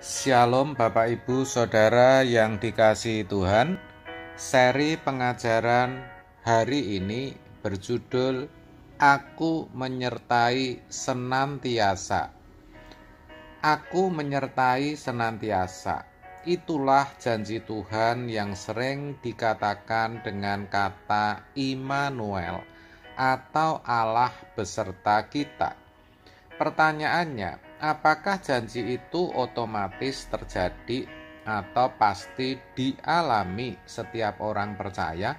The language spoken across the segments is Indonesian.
Shalom Bapak Ibu Saudara yang dikasihi Tuhan. Seri pengajaran hari ini berjudul Aku menyertai senantiasa. Aku menyertai senantiasa. Itulah janji Tuhan yang sering dikatakan dengan kata Immanuel atau Allah beserta kita. Pertanyaannya, apakah janji itu otomatis terjadi atau pasti dialami setiap orang percaya?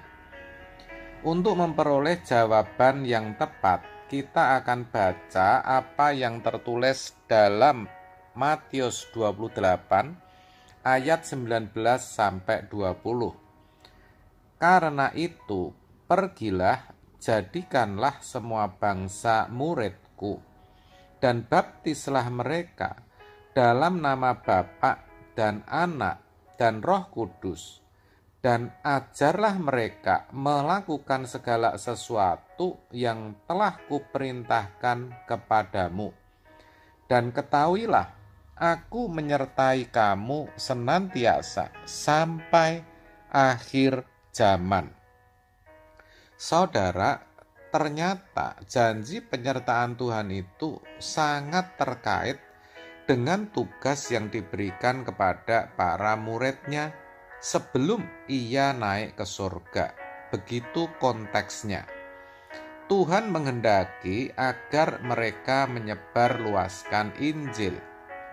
Untuk memperoleh jawaban yang tepat, kita akan baca apa yang tertulis dalam Matius 28 ayat 19 sampai 20. Karena itu, pergilah, jadikanlah semua bangsa muridku, dan baptislah mereka dalam nama Bapa dan Anak dan Roh Kudus, dan ajarlah mereka melakukan segala sesuatu yang telah kuperintahkan kepadamu. Dan ketahuilah, aku menyertai kamu senantiasa sampai akhir zaman. Saudara, ternyata janji penyertaan Tuhan itu sangat terkait dengan tugas yang diberikan kepada para muridnya sebelum ia naik ke surga. Begitu konteksnya. Tuhan menghendaki agar mereka menyebarluaskan Injil,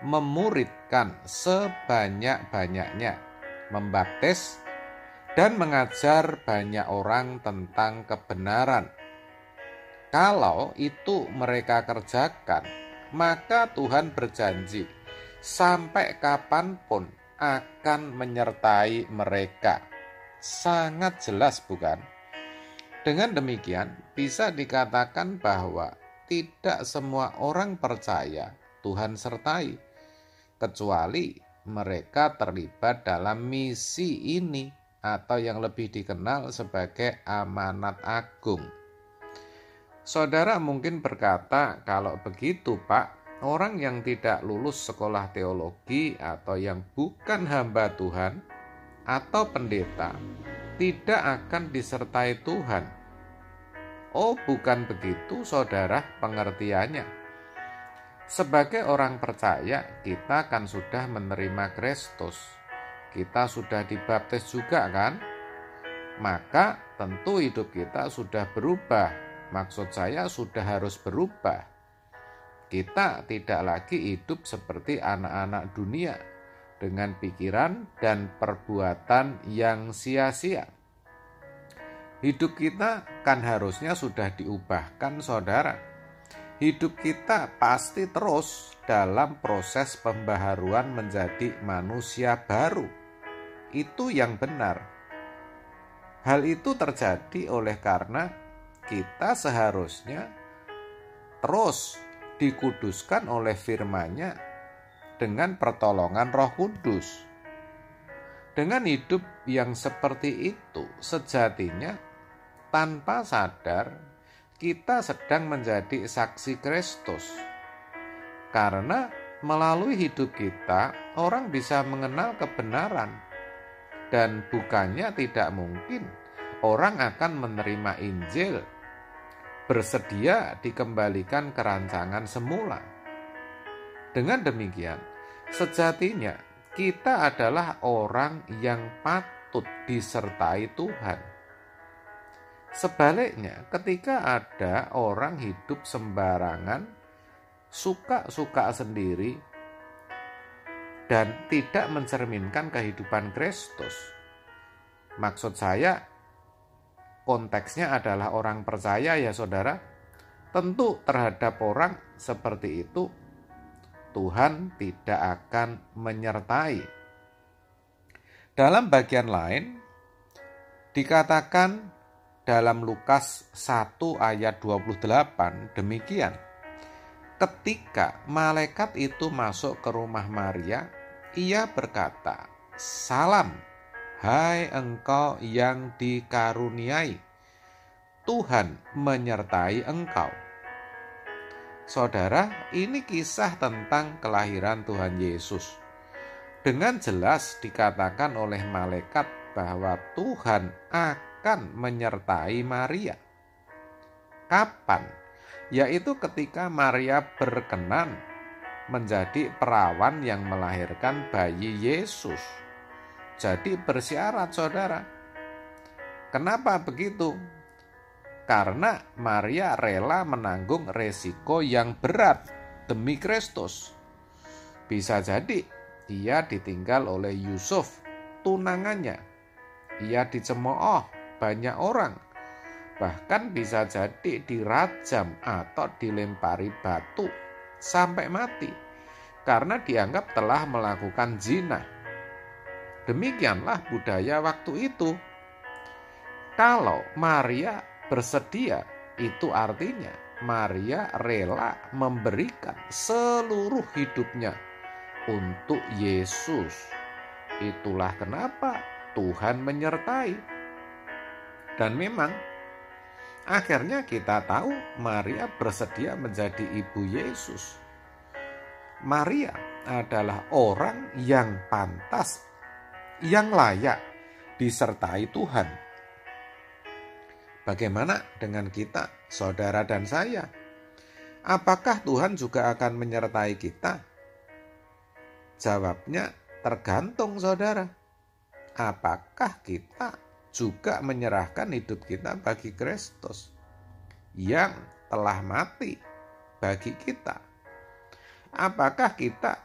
memuridkan sebanyak-banyaknya, membaptis, dan mengajar banyak orang tentang kebenaran. Kalau itu mereka kerjakan, maka Tuhan berjanji sampai kapanpun akan menyertai mereka. Sangat jelas, bukan? Dengan demikian, bisa dikatakan bahwa tidak semua orang percaya Tuhan sertai, kecuali mereka terlibat dalam misi ini atau yang lebih dikenal sebagai amanat agung. Saudara mungkin berkata, kalau begitu Pak, orang yang tidak lulus sekolah teologi atau yang bukan hamba Tuhan atau pendeta tidak akan disertai Tuhan. Oh, bukan begitu saudara pengertiannya. Sebagai orang percaya, kita kan sudah menerima Kristus. Kita sudah dibaptis juga kan? Maka tentu hidup kita sudah berubah. Maksud saya sudah harus berubah. Kita tidak lagi hidup seperti anak-anak dunia dengan pikiran dan perbuatan yang sia-sia. Hidup kita kan harusnya sudah diubahkan saudara. Hidup kita pasti terus dalam proses pembaharuan menjadi manusia baru. Itu yang benar. Hal itu terjadi oleh karena kita seharusnya terus dikuduskan oleh firman-Nya dengan pertolongan Roh Kudus. Dengan hidup yang seperti itu, sejatinya tanpa sadar kita sedang menjadi saksi Kristus. Karena melalui hidup kita, orang bisa mengenal kebenaran. Dan bukannya tidak mungkin orang akan menerima Injil, bersedia dikembalikan ke rancangan semula. Dengan demikian, sejatinya kita adalah orang yang patut disertai Tuhan. Sebaliknya, ketika ada orang hidup sembarangan, suka-suka sendiri, dan tidak mencerminkan kehidupan Kristus, maksud saya, konteksnya adalah orang percaya ya saudara. Tentu terhadap orang seperti itu Tuhan tidak akan menyertai. Dalam bagian lain dikatakan dalam Lukas 1 ayat 28 demikian. Ketika malaikat itu masuk ke rumah Maria, ia berkata, "Salam, hai engkau yang dikaruniai, Tuhan menyertai engkau." Saudara, ini kisah tentang kelahiran Tuhan Yesus. Dengan jelas dikatakan oleh malaikat bahwa Tuhan akan menyertai Maria. Kapan? Yaitu ketika Maria berkenan menjadi perawan yang melahirkan bayi Yesus. Jadi bersyarat, saudara. Kenapa begitu? Karena Maria rela menanggung resiko yang berat demi Kristus. Bisa jadi dia ditinggal oleh Yusuf, tunangannya. Ia dicemooh banyak orang. Bahkan bisa jadi dirajam atau dilempari batu sampai mati karena dianggap telah melakukan zina. Demikianlah budaya waktu itu. Kalau Maria bersedia, itu artinya Maria rela memberikan seluruh hidupnya untuk Yesus. Itulah kenapa Tuhan menyertai. Dan memang akhirnya kita tahu Maria bersedia menjadi ibu Yesus. Maria adalah orang yang pantas, yang layak disertai Tuhan. Bagaimana dengan kita, saudara dan saya? Apakah Tuhan juga akan menyertai kita? Jawabnya tergantung, saudara. Apakah kita juga menyerahkan hidup kita bagi Kristus yang telah mati bagi kita? Apakah kita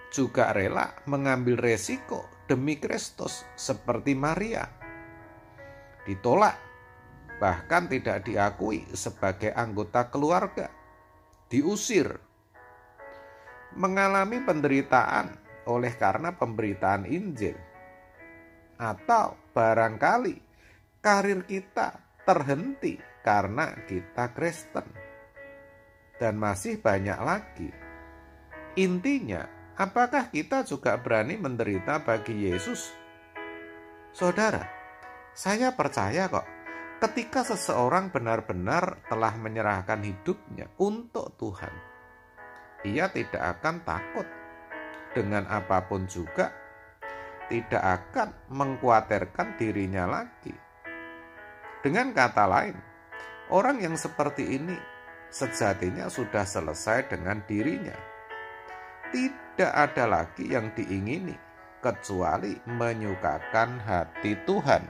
juga rela mengambil resiko demi Kristus seperti Maria? Ditolak, bahkan tidak diakui sebagai anggota keluarga, diusir, mengalami penderitaan oleh karena pemberitaan Injil, atau barangkali karir kita terhenti karena kita Kristen, dan masih banyak lagi. Intinya, apakah kita juga berani menderita bagi Yesus? Saudara, saya percaya kok, ketika seseorang benar-benar telah menyerahkan hidupnya untuk Tuhan, ia tidak akan takut dengan apapun juga, tidak akan mengkhawatirkan dirinya lagi. Dengan kata lain, orang yang seperti ini sejatinya sudah selesai dengan dirinya. Tidak ada lagi yang diingini kecuali menyukakan hati Tuhan.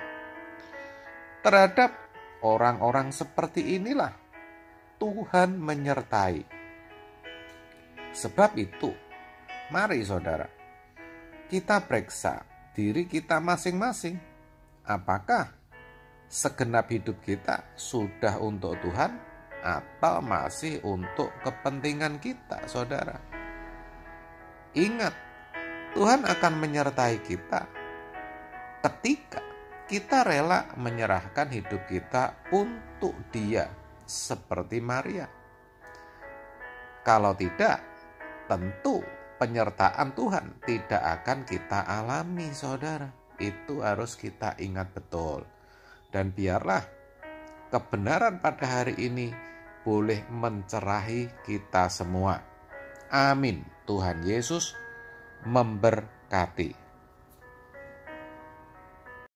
Terhadap orang-orang seperti inilah Tuhan menyertai. Sebab itu, mari saudara, kita periksa diri kita masing-masing. Apakah segenap hidup kita sudah untuk Tuhan atau masih untuk kepentingan kita, saudara? Ingat, Tuhan akan menyertai kita ketika kita rela menyerahkan hidup kita untuk Dia seperti Maria. Kalau tidak, tentu penyertaan Tuhan tidak akan kita alami, saudara. Itu harus kita ingat betul. Dan biarlah kebenaran pada hari ini boleh mencerahi kita semua. Amin. Tuhan Yesus memberkati.